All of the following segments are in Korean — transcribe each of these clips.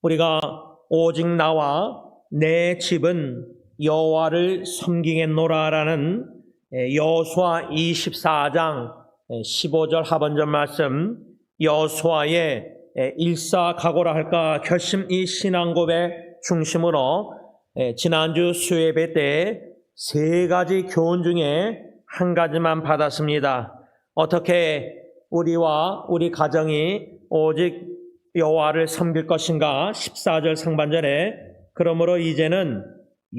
우리가 오직 나와 내 집은 여호와를 섬기겠노라라는 여호수아 24장 15절 하반절 말씀, 여호수아의 일사각오라 할까 결심 이 신앙 고백 중심으로 지난주 수요예배 때 세 가지 교훈 중에 한 가지만 받았습니다. 어떻게 우리와 우리 가정이 오직 여호와를 섬길 것인가? 14절 상반절에 그러므로 이제는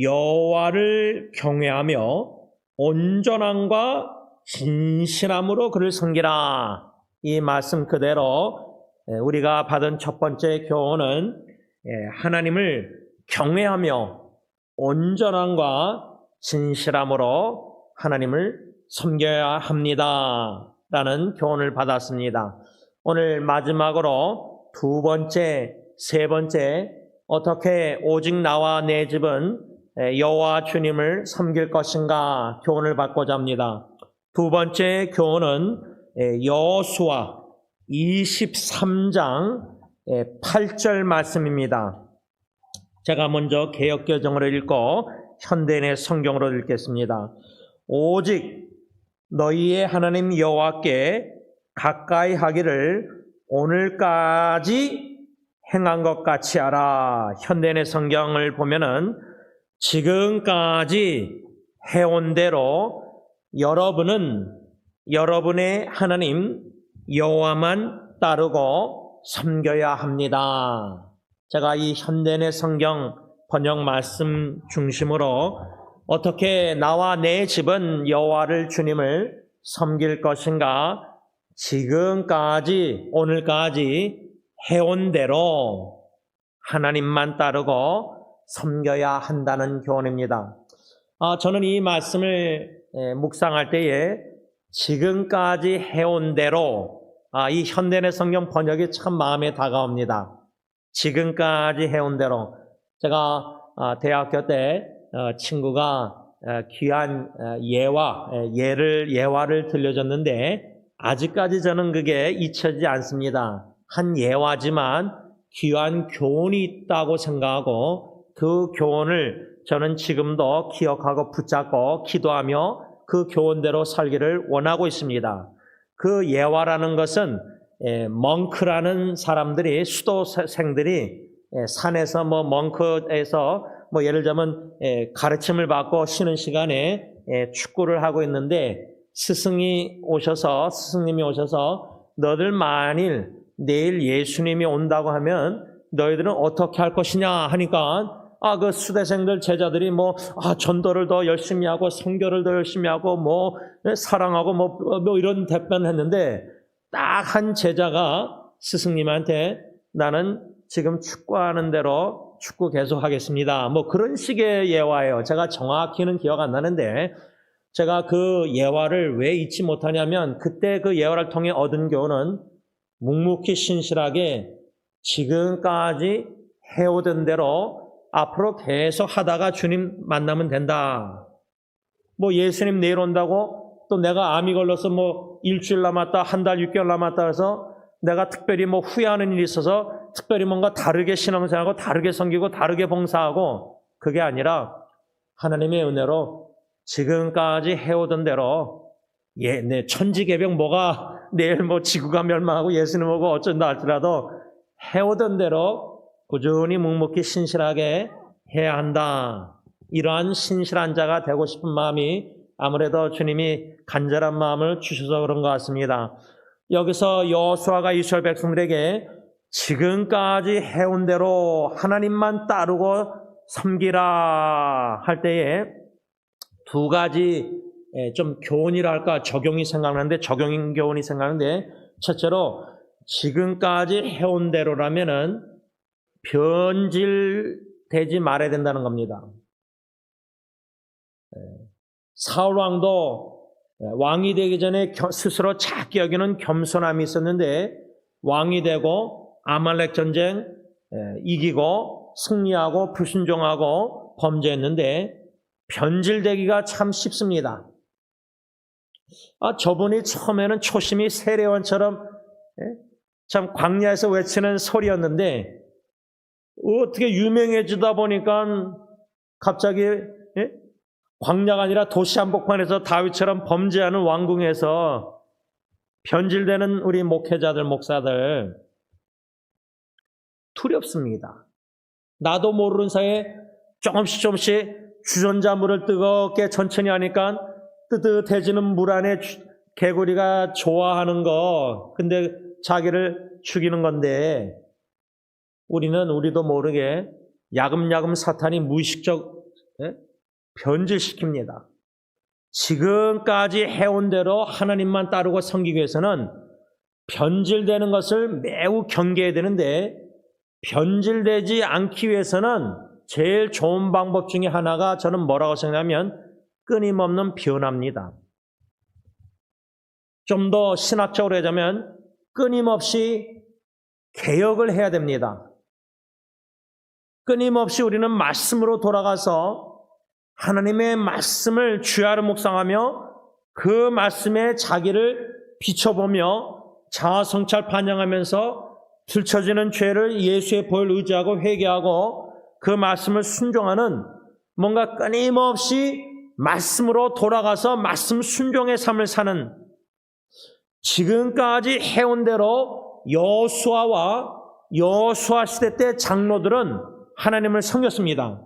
여호와를 경외하며 온전함과 진실함으로 그를 섬기라. 이 말씀 그대로 우리가 받은 첫 번째 교훈은 하나님을 경외하며 온전함과 진실함으로 하나님을 섬겨야 합니다. 라는 교훈을 받았습니다. 오늘 마지막으로 두 번째, 세 번째, 어떻게 오직 나와 내 집은 여호와 주님을 섬길 것인가 교훈을 받고자 합니다. 두 번째 교훈은 여호수아 23장 8절 말씀입니다. 제가 먼저 개역개정으로 읽고 현대인의 성경으로 읽겠습니다. 오직 너희의 하나님 여호와께 가까이 하기를 오늘까지 행한 것 같이 하라. 현대인의 성경을 보면은 지금까지 해온 대로 여러분은 여러분의 하나님 여호와만 따르고 섬겨야 합니다. 제가 이 현대인의 성경 번역 말씀 중심으로 어떻게 나와 내 집은 여호와를 주님을 섬길 것인가? 지금까지 오늘까지 해온 대로 하나님만 따르고 섬겨야 한다는 교훈입니다. 저는 이 말씀을 묵상할 때에 지금까지 해온 대로 이 현대의 성경 번역이 참 마음에 다가옵니다. 지금까지 해온 대로. 제가 대학교 때 친구가 귀한 예화를 들려줬는데 아직까지 저는 그게 잊혀지지 않습니다. 한 예화지만 귀한 교훈이 있다고 생각하고 그 교훈을 저는 지금도 기억하고 붙잡고 기도하며 그 교훈대로 살기를 원하고 있습니다. 그 예화라는 것은 멍크라는 사람들이 수도생들이 산에서 멍크에서 예를 들면 가르침을 받고 쉬는 시간에 축구를 하고 있는데 스승님이 오셔서 너들 만일 내일 예수님이 온다고 하면 너희들은 어떻게 할 것이냐 하니까 그 수대생들 제자들이 전도를 더 열심히 하고 성교를 더 열심히 하고 사랑하고 이런 답변을 했는데 딱 한 제자가 스승님한테 나는 지금 축구하는 대로 축구 계속 하겠습니다. 그런 식의 예화예요. 제가 정확히는 기억 안 나는데 제가 그 예화를 왜 잊지 못하냐면 그때 그 예화를 통해 얻은 교훈은 묵묵히 신실하게 지금까지 해오던 대로 앞으로 계속 하다가 주님 만나면 된다. 예수님 내일 온다고 또 내가 암이 걸려서 일주일 남았다, 한 달 6개월 남았다 해서 내가 특별히 후회하는 일이 있어서 특별히 뭔가 다르게 신앙생활하고 다르게 섬기고 다르게 봉사하고 그게 아니라 하나님의 은혜로 지금까지 해오던 대로 내 천지개벽 내일 지구가 멸망하고 예수님 오고 어쩐다 할지라도 해오던 대로 꾸준히 묵묵히 신실하게 해야 한다. 이러한 신실한 자가 되고 싶은 마음이 아무래도 주님이 간절한 마음을 주셔서 그런 것 같습니다. 여기서 여호수아가 이스라엘 백성들에게 지금까지 해온 대로 하나님만 따르고 섬기라 할 때에 두 가지 좀 교훈이랄까 적용이 생각나는데 적용 교훈이 생각나는데 첫째로 지금까지 해온 대로라면은 변질되지 말아야 된다는 겁니다. 사울 왕도 왕이 되기 전에 스스로 작게 여기는 겸손함이 있었는데 왕이 되고 아말렉 전쟁 이기고 승리하고 불순종하고 범죄했는데 변질되기가 참 쉽습니다. 저분이 처음에는 초심이 세례원처럼 참 광야에서 외치는 소리였는데 어떻게 유명해지다 보니까 갑자기 예? 광야가 아니라 도시 한복판에서 다윗처럼 범죄하는 왕궁에서 변질되는 우리 목회자들, 목사들 두렵습니다. 나도 모르는 사이에 조금씩 주전자 물을 뜨겁게 천천히 하니까 뜨뜻해지는 물 안에 개구리가 좋아하는 거, 근데 자기를 죽이는 건데 우리도 모르게 야금야금 사탄이 무의식적 변질시킵니다. 지금까지 해온 대로 하나님만 따르고 섬기기 위해서는 변질되는 것을 매우 경계해야 되는데, 변질되지 않기 위해서는 제일 좋은 방법 중에 하나가 저는 뭐라고 생각하면 끊임없는 변화입니다. 좀 더 신학적으로 하자면 끊임없이 개혁을 해야 됩니다. 끊임없이 우리는 말씀으로 돌아가서 하나님의 말씀을 주야로 묵상하며 그 말씀에 자기를 비춰보며 자아성찰 반영하면서 들춰지는 죄를 예수의 보혈 의지하고 회개하고 그 말씀을 순종하는, 뭔가 끊임없이 말씀으로 돌아가서 말씀 순종의 삶을 사는, 지금까지 해온 대로 여호수아 시대 때 장로들은 하나님을 섬겼습니다.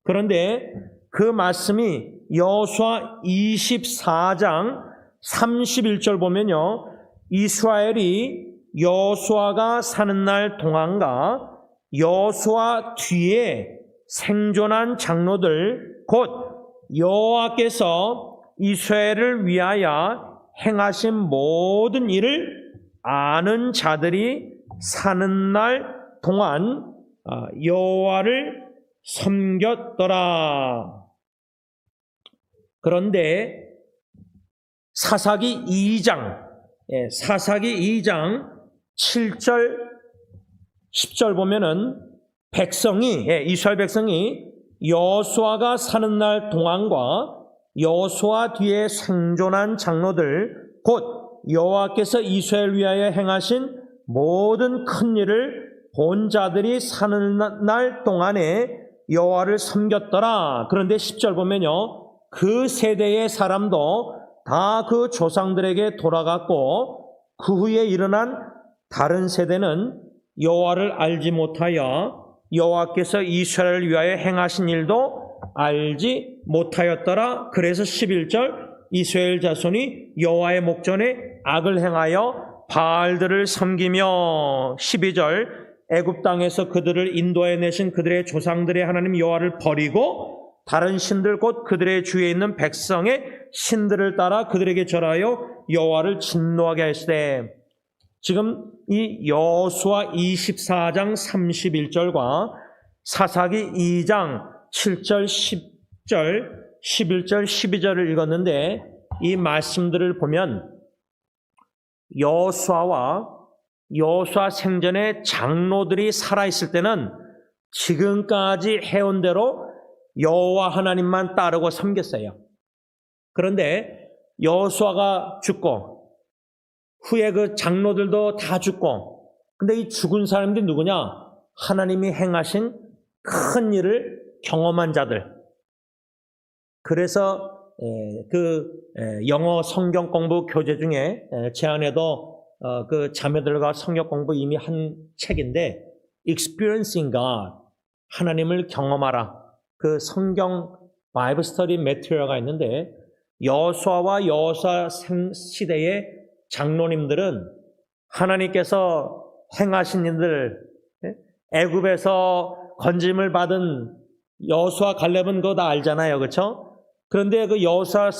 그런데 그 말씀이 여호수아 24장 31절 보면요, 이스라엘이 여호수아가 사는 날 동안과 여호수아 뒤에 생존한 장로들 곧 여호와께서 이스라엘을 위하여 행하신 모든 일을 아는 자들이 사는 날 동안 여호와를 섬겼더라. 그런데 사사기 2장 7절 10절 보면은 이스라엘 백성이 여호수아가 사는 날 동안과 여호수아 뒤에 생존한 장로들 곧 여호와께서 이스라엘 위하여 행하신 모든 큰 일을 본 자들이 사는 날 동안에 여호와를 섬겼더라. 그런데 10절 보면요, 그 세대의 사람도 다 그 조상들에게 돌아갔고 그 후에 일어난 다른 세대는 여호와를 알지 못하여 여호와께서 이스라엘을 위하여 행하신 일도 알지 못하였더라. 그래서 11절 이스라엘 자손이 여호와의 목전에 악을 행하여 바알들을 섬기며, 12절 애굽 땅에서 그들을 인도해 내신 그들의 조상들의 하나님 여호와를 버리고 다른 신들 곧 그들의 주위에 있는 백성의 신들을 따라 그들에게 절하여 여호와를 진노하게 하시되, 지금 이 여호수아 24장 31절과 사사기 2장 7절, 10절, 11절, 12절을 읽었는데 이 말씀들을 보면 여호수아 생전에 장로들이 살아있을 때는 지금까지 해온 대로 여호와 하나님만 따르고 섬겼어요. 그런데 여호수아가 죽고 후에 그 장로들도 다 죽고, 근데 이 죽은 사람들이 누구냐? 하나님이 행하신 큰 일을 경험한 자들. 그래서 영어 성경 공부 교재 중에 제 안에도 그 자매들과 성경 공부 이미 한 책인데 Experiencing God, 하나님을 경험하라, 그 성경 바이블 스터디 매트리얼가 있는데, 여호수아와 여호수아 시대의 장로님들은 하나님께서 행하신 일들, 애굽에서 건짐을 받은 여호수아 갈렙은 그거 다 알잖아요, 그렇죠? 그런데 그 여호수아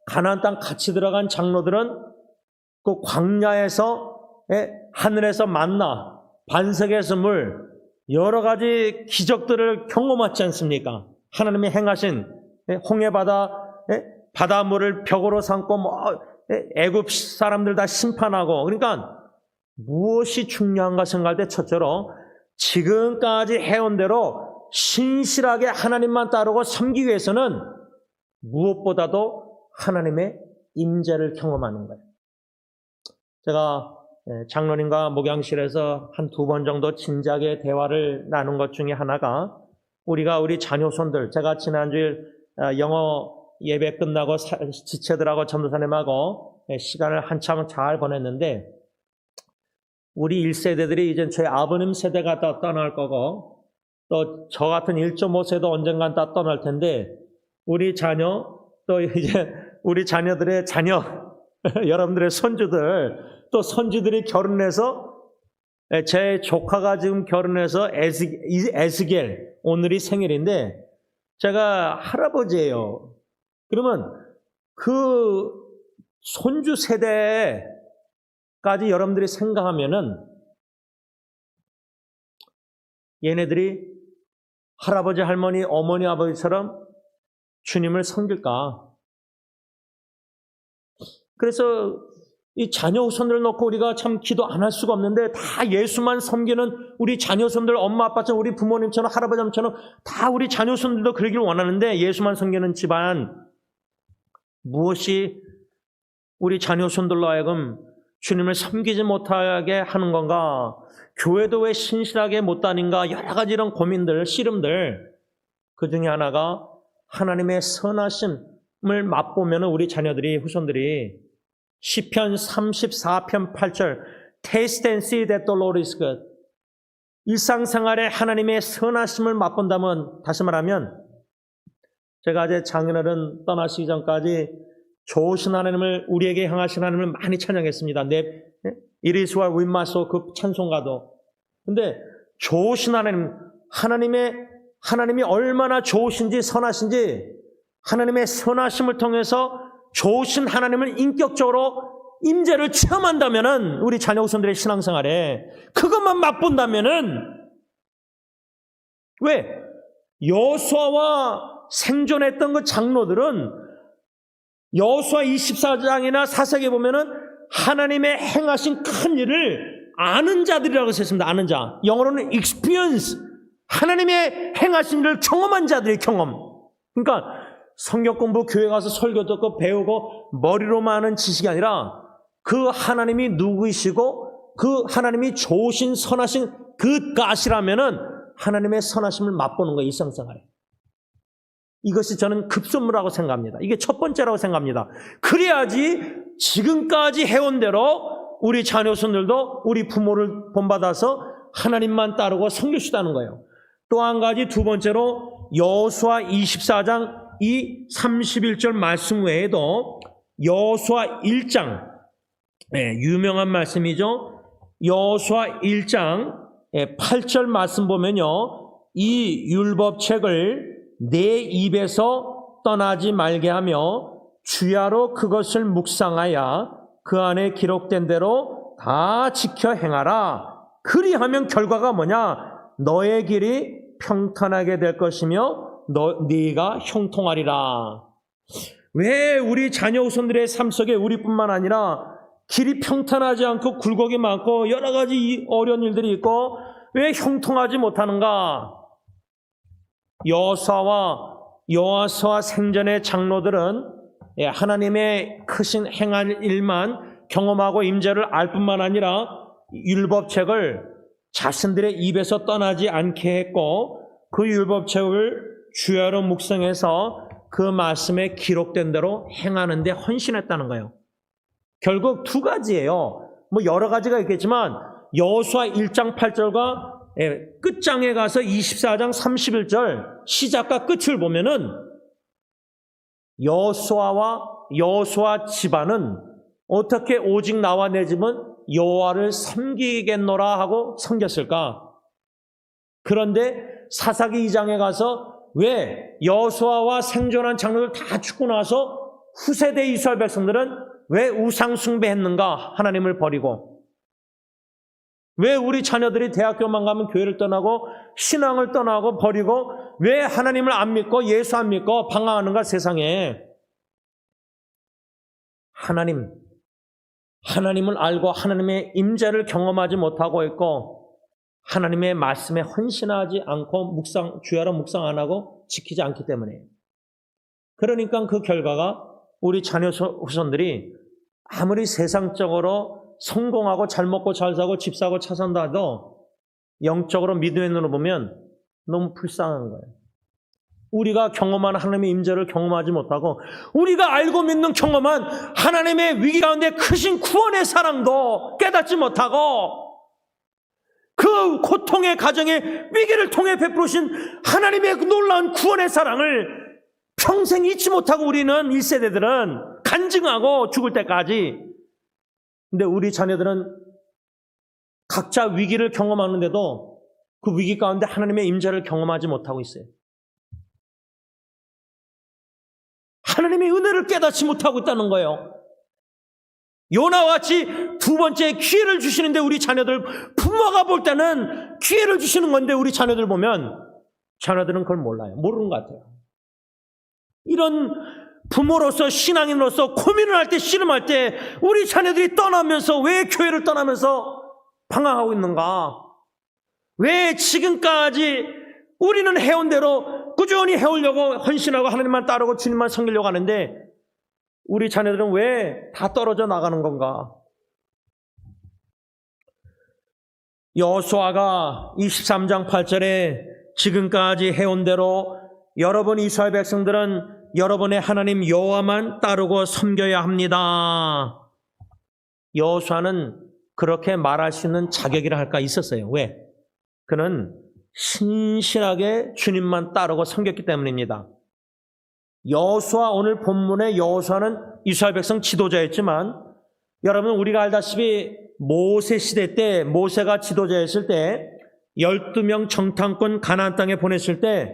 가나안 땅 같이 들어간 장로들은 그 광야에서 하늘에서 만나, 반석에서 물, 여러 가지 기적들을 경험하지 않습니까? 하나님이 행하신 홍해바다, 바닷물을 벽으로 삼고 애굽 사람들 다 심판하고. 그러니까 무엇이 중요한가 생각할 때 첫째로 지금까지 해온 대로 신실하게 하나님만 따르고 섬기기 위해서는 무엇보다도 하나님의 임재를 경험하는 거예요. 제가 장로님과 목양실에서 한 2번 정도 진지하게 대화를 나눈 것 중에 하나가 우리 자녀손들, 제가 지난주에 영어 예배 끝나고 지체들하고 전도사님하고 시간을 한참 잘 보냈는데 우리 1세대들이 이제 저희 아버님 세대가 다 떠날 거고 또 저 같은 1.5세도 언젠간 다 떠날 텐데 우리 자녀 또 이제 우리 자녀들의 자녀 여러분들의 손주들 또 손주들이 결혼해서 제 조카가 지금 결혼해서 에스겔 오늘이 생일인데 제가 할아버지예요. 그러면 그 손주 세대까지 여러분들이 생각하면은 얘네들이 할아버지, 할머니, 어머니, 아버지처럼 주님을 섬길까? 그래서 이 자녀 후손들을 놓고 우리가 참 기도 안 할 수가 없는데 다 예수만 섬기는 우리 자녀 후손들, 엄마, 아빠처럼 우리 부모님처럼 할아버지처럼 다 우리 자녀 후손들도 그러길 원하는데 예수만 섬기는 집안 무엇이 우리 자녀 후손들로 하여금 주님을 섬기지 못하게 하는 건가? 교회도 왜 신실하게 못 다닌가? 여러 가지 이런 고민들, 씨름들 그 중에 하나가 하나님의 선하심을 맛보면 우리 자녀들이 후손들이 시편 34편 8절 Taste and see that the Lord is good. 일상생활에 하나님의 선하심을 맛본다면 다시 말하면 제가 이제 장인어른 떠나시기 전까지 좋으신 하나님을 우리에게 향하신 하나님을 많이 찬양했습니다. It is well with my soul 그 찬송가도. 근데 좋으신 하나님이 얼마나 좋으신지 선하신지 하나님의 선하심을 통해서 좋으신 하나님을 인격적으로 임재를 체험한다면은 우리 자녀 후손들의 신앙생활에 그것만 맛본다면은 왜 여호수아와 생존했던 그 장로들은 여호수아 24장이나 사사기에 보면은 하나님의 행하신 큰 일을 아는 자들이라고 했습니다. 아는 자. 영어로는 experience. 하나님의 행하신 일을 경험한 자들의 경험. 그러니까 성경 공부, 교회 가서 설교 듣고 배우고 머리로만 하는 지식이 아니라 그 하나님이 누구이시고 그 하나님이 좋으신 선하신 그 가시라면은 하나님의 선하심을 맛보는 거예요. 일상생활에. 이것이 저는 급선무라고 생각합니다. 이게 첫 번째라고 생각합니다. 그래야지 지금까지 해온 대로 우리 자녀손들도 우리 부모를 본받아서 하나님만 따르고 섬길 수 있다는 거예요. 또 한 가지 두 번째로 여호수아 24장 이 31절 말씀 외에도 여호수아 1장 유명한 말씀이죠. 여호수아 1장 8절 말씀 보면요. 이 율법책을 내 입에서 떠나지 말게 하며 주야로 그것을 묵상하여 그 안에 기록된 대로 다 지켜 행하라. 그리하면 결과가 뭐냐? 너의 길이 평탄하게 될 것이며 네가 형통하리라. 왜 우리 자녀 후손들의 삶 속에 우리뿐만 아니라 길이 평탄하지 않고 굴곡이 많고 여러 가지 어려운 일들이 있고 왜 형통하지 못하는가? 여호수아와 생전의 장로들은 하나님의 크신 행할 일만 경험하고 임재를 알 뿐만 아니라 율법책을 자신들의 입에서 떠나지 않게 했고 그 율법책을 주야로 묵상해서 그 말씀에 기록된 대로 행하는 데 헌신했다는 거예요. 결국 두 가지예요. 뭐 여러 가지가 있겠지만 여호수아 1장 8절과 끝장에 가서 24장 31절 시작과 끝을 보면은 여호수아 집안은 어떻게 오직 나와 내 집은 여호와를 섬기겠노라 하고 섬겼을까? 그런데 사사기 2장에 가서 왜 여호수아와 생존한 장로들 다 죽고 나서 후세대 이스라엘 백성들은 왜 우상 숭배했는가? 하나님을 버리고. 왜 우리 자녀들이 대학교만 가면 교회를 떠나고 신앙을 떠나고 버리고 왜 하나님을 안 믿고 예수 안 믿고 방황하는가 세상에. 하나님을 알고 하나님의 임재를 경험하지 못하고 있고 하나님의 말씀에 헌신하지 않고 주야로 묵상 안 하고 지키지 않기 때문에. 그러니까 그 결과가 우리 자녀 후손들이 아무리 세상적으로 성공하고 잘 먹고 잘 사고 집 사고 차 산다 해도 영적으로 믿음의 눈으로 보면 너무 불쌍한 거예요. 우리가 경험한 하나님의 임재를 경험하지 못하고 우리가 알고 믿는 경험한 하나님의 위기 가운데 크신 구원의 사랑도 깨닫지 못하고 그 고통의 가정의 위기를 통해 베푸신 하나님의 그 놀라운 구원의 사랑을 평생 잊지 못하고 우리는 1세대들은 간증하고 죽을 때까지. 근데 우리 자녀들은 각자 위기를 경험하는데도 그 위기 가운데 하나님의 임재를 경험하지 못하고 있어요. 하나님의 은혜를 깨닫지 못하고 있다는 거예요. 요나와 같이 두 번째 기회를 주시는데 우리 자녀들, 부모가 볼 때는 기회를 주시는 건데 우리 자녀들 보면 자녀들은 그걸 몰라요. 모르는 것 같아요. 이런 부모로서 신앙인으로서 고민을 할 때, 씨름할 때 우리 자녀들이 떠나면서 왜 교회를 떠나면서 방황하고 있는가? 왜 지금까지 우리는 해온 대로 꾸준히 해오려고 헌신하고 하나님만 따르고 주님만 섬기려고 하는데 우리 자녀들은 왜 다 떨어져 나가는 건가? 여호수아가 23장 8절에 지금까지 해온 대로 여러분 이스라엘 백성들은 여러분의 하나님 여호와만 따르고 섬겨야 합니다. 여호수아는 그렇게 말할 수 있는 자격이라 할까 있었어요. 왜? 그는 신실하게 주님만 따르고 섬겼기 때문입니다. 여호수아, 오늘 본문의 여호수아는 이스라엘 백성 지도자였지만 여러분 우리가 알다시피 모세 시대 때 모세가 지도자였을 때 12명 정탐꾼 가나안 땅에 보냈을 때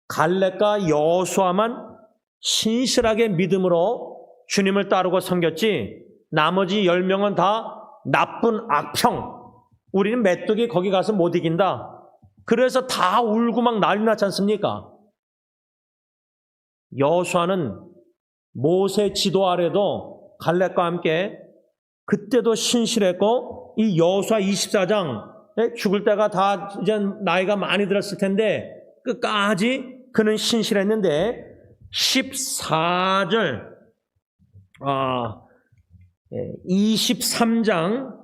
갈렙과 여호수아만 신실하게 믿음으로 주님을 따르고 섬겼지 나머지 10명은 다 나쁜 악평, 우리는 메뚜기 거기 가서 못 이긴다. 그래서 다 울고 막 난리 났지 않습니까? 여호수아는 모세 지도 아래도 갈렙과 함께 그때도 신실했고 이 여호수아 24장 죽을 때가 다 이제 나이가 많이 들었을 텐데 끝까지 그는 신실했는데 14절 23장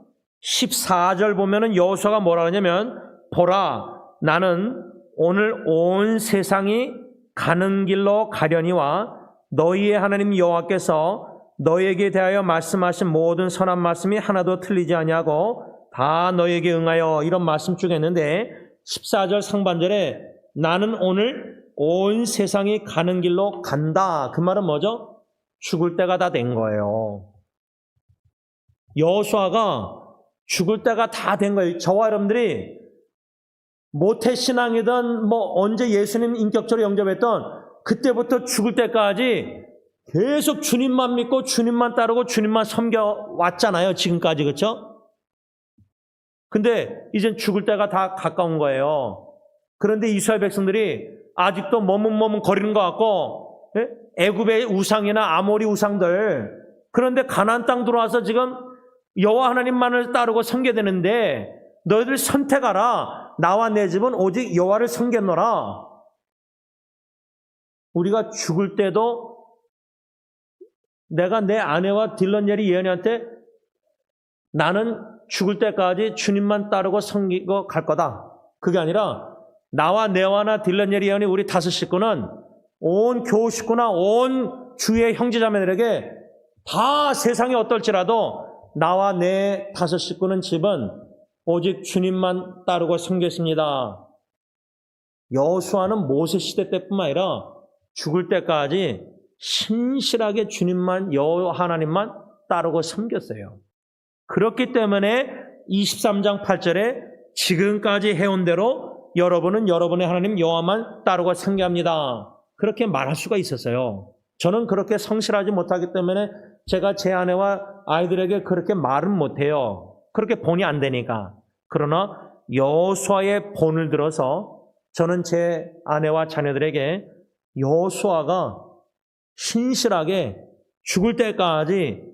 14절 보면은 여호수아가 뭐라 하냐면 보라 나는 오늘 온 세상이 가는 길로 가려니와 너희의 하나님 여호와께서 너희에게 대하여 말씀하신 모든 선한 말씀이 하나도 틀리지 아니하고 다 너희에게 응하여 이런 말씀 쭉 했는데 14절 상반절에 나는 오늘 온 세상이 가는 길로 간다. 그 말은 뭐죠? 죽을 때가 다 된 거예요. 여호수아가 죽을 때가 다 된 거예요. 저와 여러분들이 모태신앙이든 뭐 언제 예수님 인격적으로 영접했던 그때부터 죽을 때까지 계속 주님만 믿고 주님만 따르고 주님만 섬겨왔잖아요. 지금까지. 그렇죠? 근데 이젠 죽을 때가 다 가까운 거예요. 그런데 이스라엘 백성들이 아직도 머뭇머뭇 거리는 것 같고 애굽의 우상이나 아모리 우상들, 그런데 가나안 땅 들어와서 지금 여호와 하나님만을 따르고 섬겨야 되는데 너희들 선택하라. 나와 내 집은 오직 여호와를 섬겼노라. 우리가 죽을 때도 내가 내 아내와 딜런예리 예언이한테 나는 죽을 때까지 주님만 따르고 섬기고 갈 거다. 그게 아니라 나와 내와나 딜런예리 예언이 우리 5 식구는 온 교우 식구나 온 주의 형제자매들에게 다 세상이 어떨지라도 나와 내 5 식구는 집은 오직 주님만 따르고 섬겼습니다. 여호수아는 모세 시대 때뿐만 아니라 죽을 때까지 신실하게 주님만, 여호와 하나님만 따르고 섬겼어요. 그렇기 때문에 23장 8절에 지금까지 해온 대로 여러분은 여러분의 하나님 여호와만 따르고 섬겨합니다. 그렇게 말할 수가 있었어요. 저는 그렇게 성실하지 못하기 때문에 제가 제 아내와 아이들에게 그렇게 말은 못해요. 그렇게 본이 안 되니까. 그러나 여호수아의 본을 들어서 저는 제 아내와 자녀들에게 여호수아가 신실하게 죽을 때까지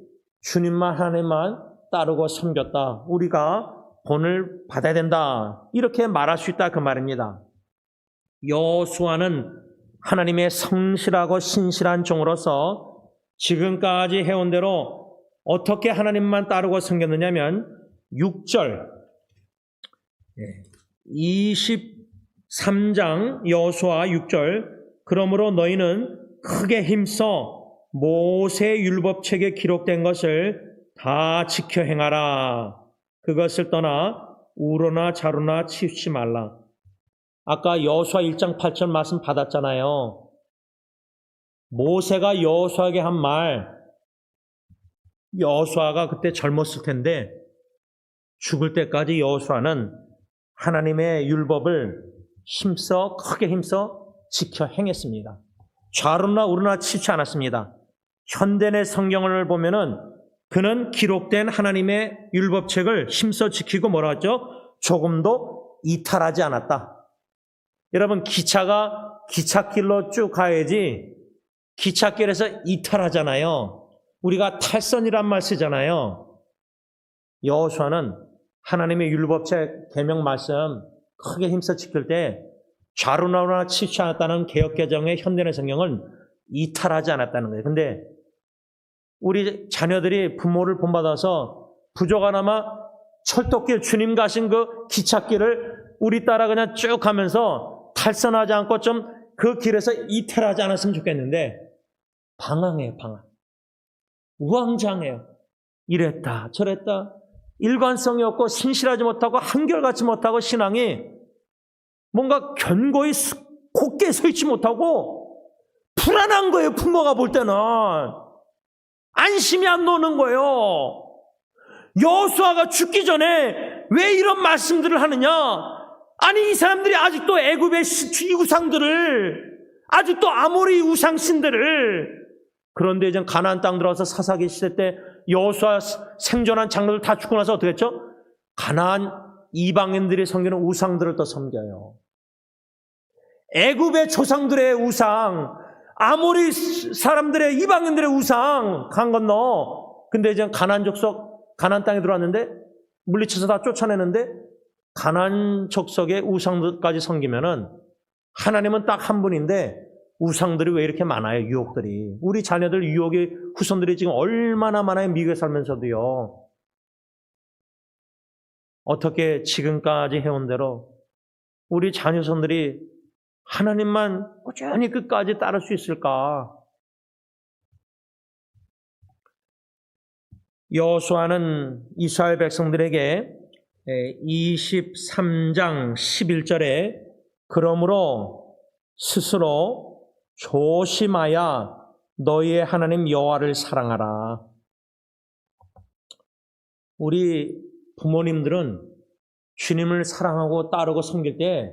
주님만 하나님만 따르고 섬겼다. 우리가 본을 받아야 된다. 이렇게 말할 수 있다 그 말입니다. 여호수아는 하나님의 성실하고 신실한 종으로서 지금까지 해온 대로 어떻게 하나님만 따르고 섬겼느냐면 6절 23장 여호수아 6절 그러므로 너희는 크게 힘써 모세의 율법책에 기록된 것을 다 지켜 행하라. 그것을 떠나 우로나 자로나 치우치 말라. 아까 여호수아 1장 8절 말씀 받았잖아요. 모세가 여호수아에게 한 말, 여호수아가 그때 젊었을 텐데 죽을 때까지 여호수아는 하나님의 율법을 크게 힘써 지켜 행했습니다. 좌로나 우로나 치지 않았습니다. 현대의 성경을 보면은 그는 기록된 하나님의 율법책을 힘써 지키고 뭐라 하죠? 조금도 이탈하지 않았다. 여러분, 기찻길로 쭉 가야지 기찻길에서 이탈하잖아요. 우리가 탈선이란 말 쓰잖아요. 여호수아는 하나님의 율법책 계명 말씀 크게 힘써 지킬 때 좌로나 우로나 치지 않았다는 개역개정의 현대의 성경은 이탈하지 않았다는 거예요. 근데 우리 자녀들이 부모를 본받아서 부족하나마 철도길 주님 가신 그 기찻길을 우리 따라 그냥 쭉 가면서 탈선하지 않고 좀 그 길에서 이탈하지 않았으면 좋겠는데 방황해요, 방황. 우왕좌왕해요. 이랬다 저랬다. 일관성이 없고 신실하지 못하고 한결같지 못하고 신앙이 뭔가 견고히 굳게 서 있지 못하고 불안한 거예요. 부모가 볼 때는. 안심이 안 노는 거예요. 여호수아가 죽기 전에 왜 이런 말씀들을 하느냐? 아니, 이 사람들이 아직도 애굽의 우상들을, 아직도 아모리 우상신들을, 그런데 이제 가나안 땅 들어와서 사사기 시대 때 여호수아 생존한 장로들 다 죽고 나서 어떻게 했죠? 가나안 이방인들이 섬기는 우상들을 또 섬겨요. 애굽의 조상들의 우상, 아모리 사람들의 이방인들의 우상 강 건너. 근데 이제 가나안 족속 가나안 땅에 들어왔는데 물리쳐서 다 쫓아내는데 가나안 족속의 우상들까지 섬기면은 하나님은 딱 한 분인데 우상들이 왜 이렇게 많아요? 유혹들이. 우리 자녀들 유혹의 후손들이 지금 얼마나 많아요? 미국에 살면서도요. 어떻게 지금까지 해온 대로 우리 자녀손들이 하나님만 꾸준히 끝까지 따를 수 있을까? 여호수아는 이스라엘 백성들에게 23장 11절에 그러므로 스스로 조심하여 너희의 하나님 여호와를 사랑하라. 우리 부모님들은 주님을 사랑하고 따르고 섬길 때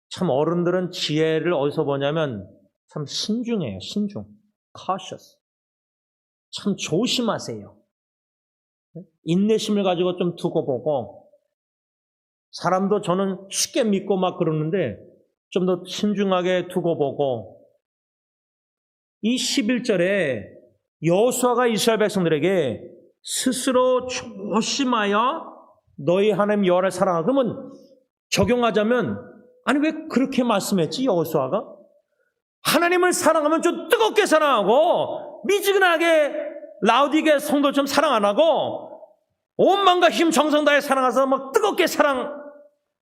참 어른들은 지혜를 어디서 보냐면 참 신중해요. 신중. cautious. 참 조심하세요. 인내심을 가지고 좀 두고 보고 사람도 저는 쉽게 믿고 막 그러는데 좀 더 신중하게 두고 보고 이 11절에 여호수아가 이스라엘 백성들에게 스스로 조심하여 너희 하나님 여호와를 사랑하라. 그러면 적용하자면 아니 왜 그렇게 말씀했지 여호수아가? 하나님을 사랑하면 좀 뜨겁게 사랑하고 미지근하게 라우디게 성도 좀 사랑 안 하고 온 마음과 힘 정성 다해 사랑해서 막 뜨겁게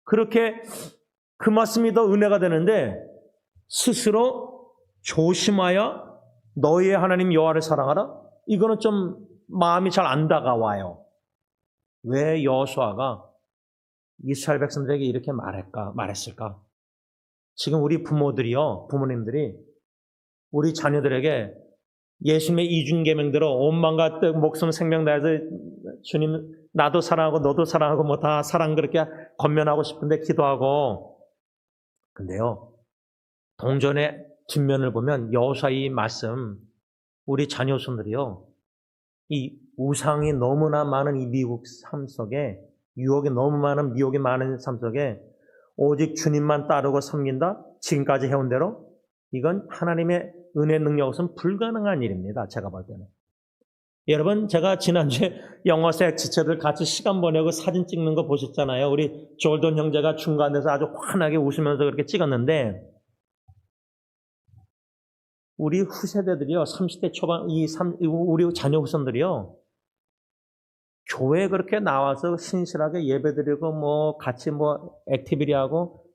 그렇게 그 말씀이 더 은혜가 되는데 스스로 조심하여 너희의 하나님 여호와를 사랑하라? 이거는 좀 마음이 잘 안 다가와요. 왜 여호수아가 이스라엘 백성들에게 이렇게 말했을까? 지금 우리 부모님들이 우리 자녀들에게 예수님의 이중계명대로 온 마음과 뜻, 목숨, 생명 다해서 주님 나도 사랑하고 너도 사랑하고 뭐 다 사랑 그렇게 권면하고 싶은데 기도하고 근데요 동전의 뒷면을 보면 여호수아 이 말씀 우리 자녀손들이요 이 우상이 너무나 많은 이 미국 삶 속에 유혹이 너무 많은 미혹이 많은 삶 속에 오직 주님만 따르고 섬긴다 지금까지 해온 대로 이건 하나님의 은혜 능력으로서는 불가능한 일입니다. 제가 볼 때는. 여러분 제가 지난주에 영어색 지체들 같이 시간 보내고 사진 찍는 거 보셨잖아요. 우리 졸던 형제가 중간에서 아주 환하게 웃으면서 그렇게 찍었는데 우리 후세대들이요 30대 초반 우리 자녀 후손들이요 교회 그렇게 나와서 신실하게 예배드리고 뭐 같이 뭐 액티비티하고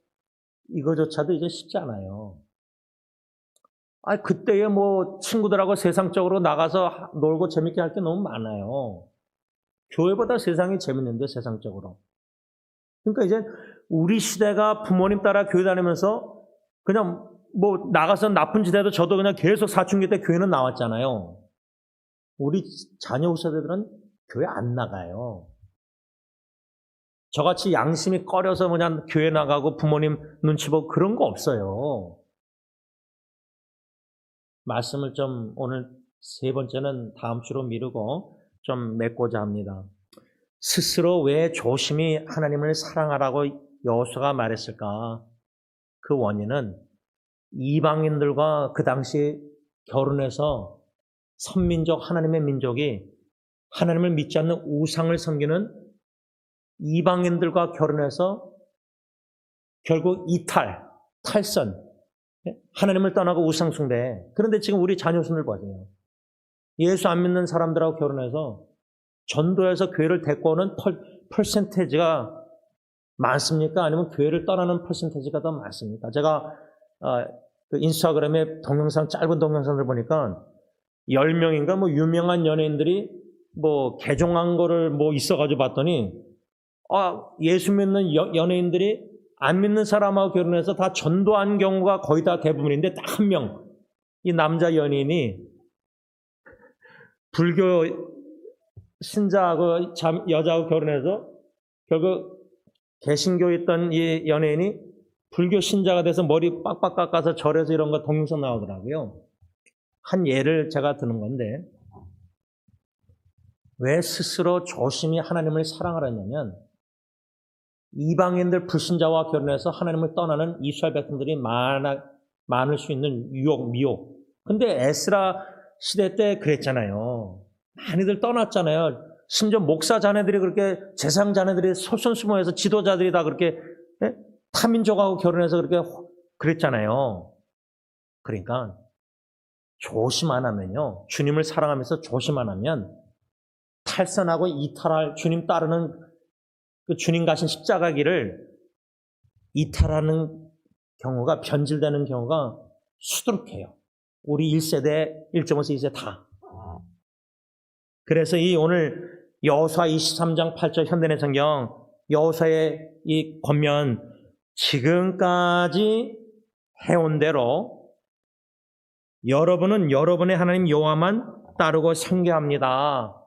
이거조차도 이제 쉽지 않아요. 그때에 뭐 친구들하고 세상적으로 나가서 놀고 재밌게 할 게 너무 많아요. 교회보다 세상이 재밌는데 세상적으로. 그러니까 이제 우리 시대가 부모님 따라 교회 다니면서 그냥 뭐 나가서 나쁜 짓 해도 저도 그냥 계속 사춘기 때 교회는 나왔잖아요. 우리 자녀 후세대들은 교회 안 나가요. 저같이 양심이 꺼려서 그냥 교회 나가고 부모님 눈치 보고 그런 거 없어요. 말씀을 좀 오늘 세 번째는 다음 주로 미루고 좀 맺고자 합니다. 스스로 왜 조심히 하나님을 사랑하라고 여호수아가 말했을까? 그 원인은 이방인들과 그 당시 결혼해서 선민족 하나님의 민족이 하나님을 믿지 않는 우상을 섬기는 이방인들과 결혼해서 결국 탈선, 하나님을 떠나고 우상숭배. 그런데 지금 우리 자녀순을 보세요. 예수 안 믿는 사람들하고 결혼해서 전도해서 교회를 데리고 오는 퍼센테이지가 많습니까? 아니면 교회를 떠나는 퍼센테이지가 더 많습니까? 제가 그 인스타그램에 짧은 동영상을 보니까 10명인가 뭐 유명한 연예인들이 뭐 개종한 거를 뭐 있어가지고 봤더니 예수 믿는 연예인들이 안 믿는 사람하고 결혼해서 다 전도한 경우가 거의 다 대부분인데 딱 한 명, 이 남자 연예인이 불교 신자하고 여자하고 결혼해서 결국 개신교에 있던 이 연예인이 불교 신자가 돼서 머리 빡빡 깎아서 절에서 이런 거 동영상 나오더라고요. 한 예를 제가 드는 건데 왜 스스로 조심히 하나님을 사랑하라냐면 이방인들 불신자와 결혼해서 하나님을 떠나는 이스라엘 백성들이 많을 수 있는 유혹, 미혹. 근데 에스라 시대 때 그랬잖아요. 많이들 떠났잖아요. 심지어 목사 자녀들이 그렇게 재상 자녀들이 솔선수범해서 지도자들이 다 그렇게 타민족하고 결혼해서 그렇게 그랬잖아요. 그러니까 조심 안 하면요. 주님을 사랑하면서 조심 안 하면 탈선하고 이탈할 주님 따르는 그 주님 가신 십자가 길을 이탈하는 경우가 변질되는 경우가 수두룩해요. 우리 1세대, 1.5세, 2세 다. 그래서 이 오늘 여호수아 23장 8절 현대내 성경 여호수아의 이 권면 지금까지 해온 대로 여러분은 여러분의 하나님 여호와만 따르고 섬겨합니다.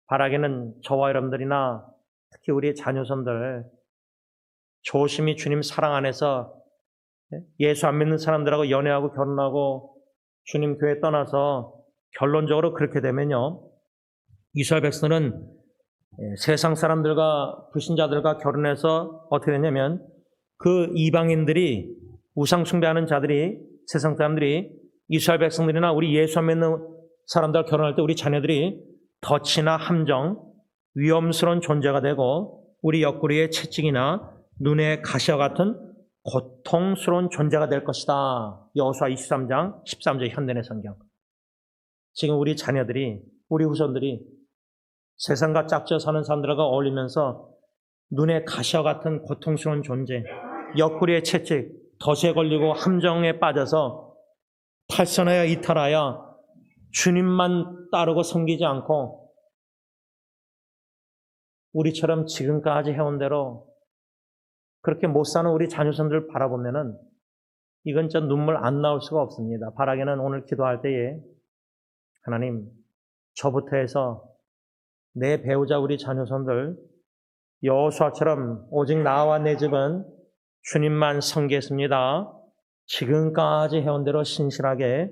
바라기는 저와 여러분들이나 특히 우리의 자녀손들 조심히 주님 사랑 안에서 예수 안 믿는 사람들하고 연애하고 결혼하고 주님 교회 떠나서 결론적으로 그렇게 되면요. 이스라엘 백성은 세상 사람들과 불신자들과 결혼해서 어떻게 되냐면 그 이방인들이 우상 숭배하는 자들이 세상 사람들이 이스라엘 백성들이나 우리 예수 안 믿는 사람들과 결혼할 때 우리 자녀들이 덫이나 함정, 위험스러운 존재가 되고 우리 옆구리의 채찍이나 눈의 가시와 같은 고통스러운 존재가 될 것이다. 여호수아 23장 13절 현대내 성경. 지금 우리 자녀들이 우리 후손들이 세상과 짝지어 사는 사람들과 어울리면서 눈의 가시와 같은 고통스러운 존재, 옆구리의 채찍, 덫에 걸리고 함정에 빠져서 탈선하여 이탈하여 주님만 따르고 섬기지 않고 우리처럼 지금까지 해온 대로 그렇게 못 사는 우리 자녀손들을 바라보면은 이건 진짜 눈물 안 나올 수가 없습니다. 바라기는 오늘 기도할 때에 하나님 저부터 해서 내 배우자 우리 자녀손들 여호수아처럼 오직 나와 내 집은 주님만 섬기겠습니다. 지금까지 해온 대로 신실하게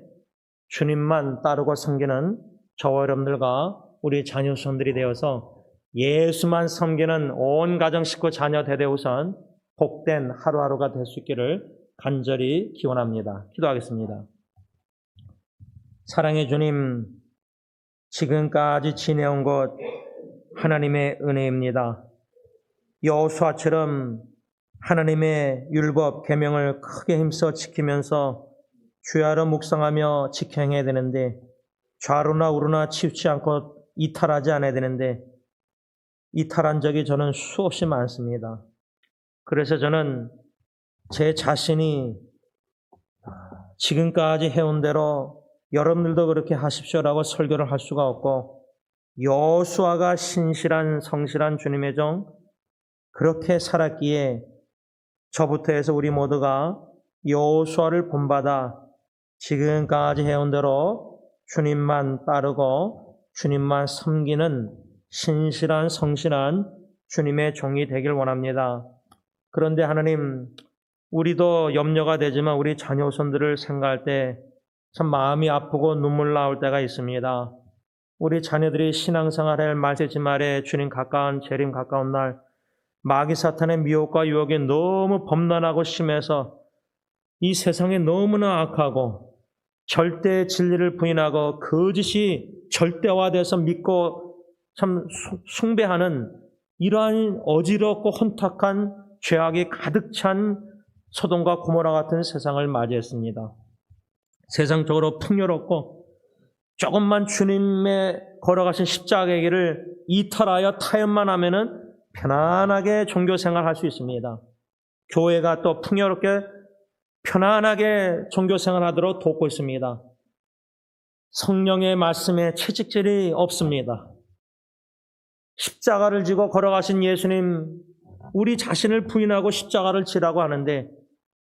주님만 따르고 섬기는 저와 여러분들과 우리 자녀손들이 되어서 예수만 섬기는 온 가정 식구 자녀 대대우선 복된 하루하루가 될 수 있기를 간절히 기원합니다. 기도하겠습니다. 사랑의 주님, 지금까지 지내온 것 하나님의 은혜입니다. 여호수아처럼 하나님의 율법 계명을 크게 힘써 지키면서 주야로 묵상하며 지켜야 되는데 좌로나 우로나 치우치 않고 이탈하지 않아야 되는데 이탈한 적이 저는 수없이 많습니다. 그래서 저는 제 자신이 지금까지 해온 대로 여러분들도 그렇게 하십시오라고 설교를 할 수가 없고, 여호수아가 신실한 성실한 주님의 종 그렇게 살았기에 저부터 해서 우리 모두가 여호수아를 본받아 지금까지 해온 대로 주님만 따르고 주님만 섬기는 신실한 성실한 주님의 종이 되길 원합니다. 그런데 하나님, 우리도 염려가 되지만 우리 자녀손들을 생각할 때 참 마음이 아프고 눈물 나올 때가 있습니다. 우리 자녀들이 신앙생활을 말세지 말에 주님 가까운 재림 가까운 날 마귀 사탄의 미혹과 유혹이 너무 범람하고 심해서 이 세상에 너무나 악하고 절대 진리를 부인하고 거짓이 절대화돼서 믿고 참 숭배하는 이러한 어지럽고 혼탁한 죄악이 가득 찬 소돔과 고모라 같은 세상을 맞이했습니다. 세상적으로 풍요롭고 조금만 주님의 걸어가신 십자가의 길을 이탈하여 타협만 하면은 편안하게 종교생활 할 수 있습니다. 교회가 또 풍요롭게 편안하게 종교생활 하도록 돕고 있습니다. 성령의 말씀에 채찍질이 없습니다. 십자가를 지고 걸어가신 예수님, 우리 자신을 부인하고 십자가를 지라고 하는데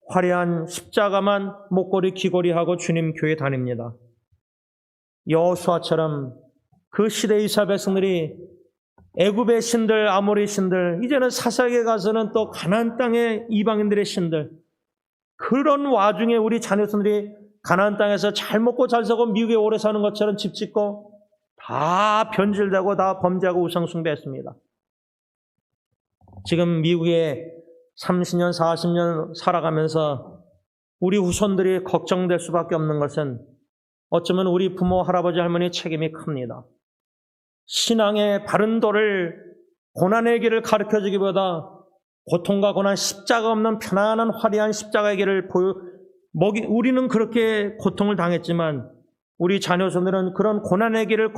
화려한 십자가만 목걸이 귀걸이하고 주님 교회 다닙니다. 여호수아처럼 그 시대 이스라엘 백성들이 애굽의 신들, 아모리 신들, 이제는 사사기에 가서는 또 가나안 땅의 이방인들의 신들, 그런 와중에 우리 자녀들이 가나안 땅에서 잘 먹고 잘 사고 미국에 오래 사는 것처럼 집 짓고 다 변질되고 다 범죄하고 우상 숭배했습니다. 지금 미국에 30년, 40년 살아가면서 우리 후손들이 걱정될 수밖에 없는 것은 어쩌면 우리 부모, 할아버지, 할머니 책임이 큽니다. 신앙의 바른 도를 고난의 길을 가르쳐주기보다 고통과 고난, 십자가 없는 편안한 화려한 십자가의 길을 우리는 그렇게 고통을 당했지만 우리 자녀손들은 그런 고난의 길을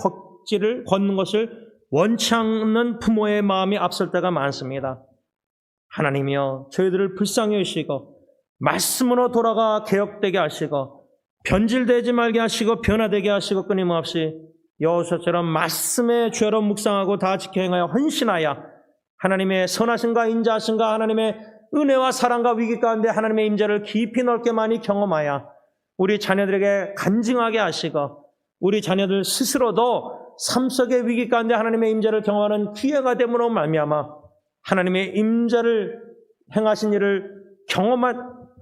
걷는 것을 원치 않는 부모의 마음이 앞설 때가 많습니다. 하나님이여 저희들을 불쌍히 여시고 말씀으로 돌아가 개혁되게 하시고 변질되지 말게 하시고 변화되게 하시고 끊임없이 여호수아처럼 말씀의 죄로 묵상하고 다 지켜 행하여 헌신하여 하나님의 선하심과 인자하심과 하나님의 은혜와 사랑과 위기 가운데 하나님의 임재를 깊이 넓게 많이 경험하여 우리 자녀들에게 간증하게 하시고 우리 자녀들 스스로도 삶 속의 위기 가운데 하나님의 임재를 경험하는 기회가 됨으로 말미암아 하나님의 임재를 행하신 일을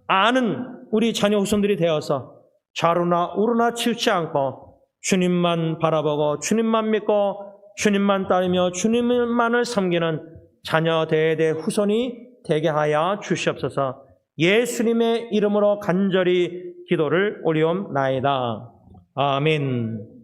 아는 우리 자녀 후손들이 되어서 좌로나 우로나 치우치 않고 주님만 바라보고 주님만 믿고 주님만 따르며 주님만을 섬기는 자녀 대대 후손이 되게 하여 주시옵소서. 예수님의 이름으로 간절히 기도를 올리옵나이다. 아멘.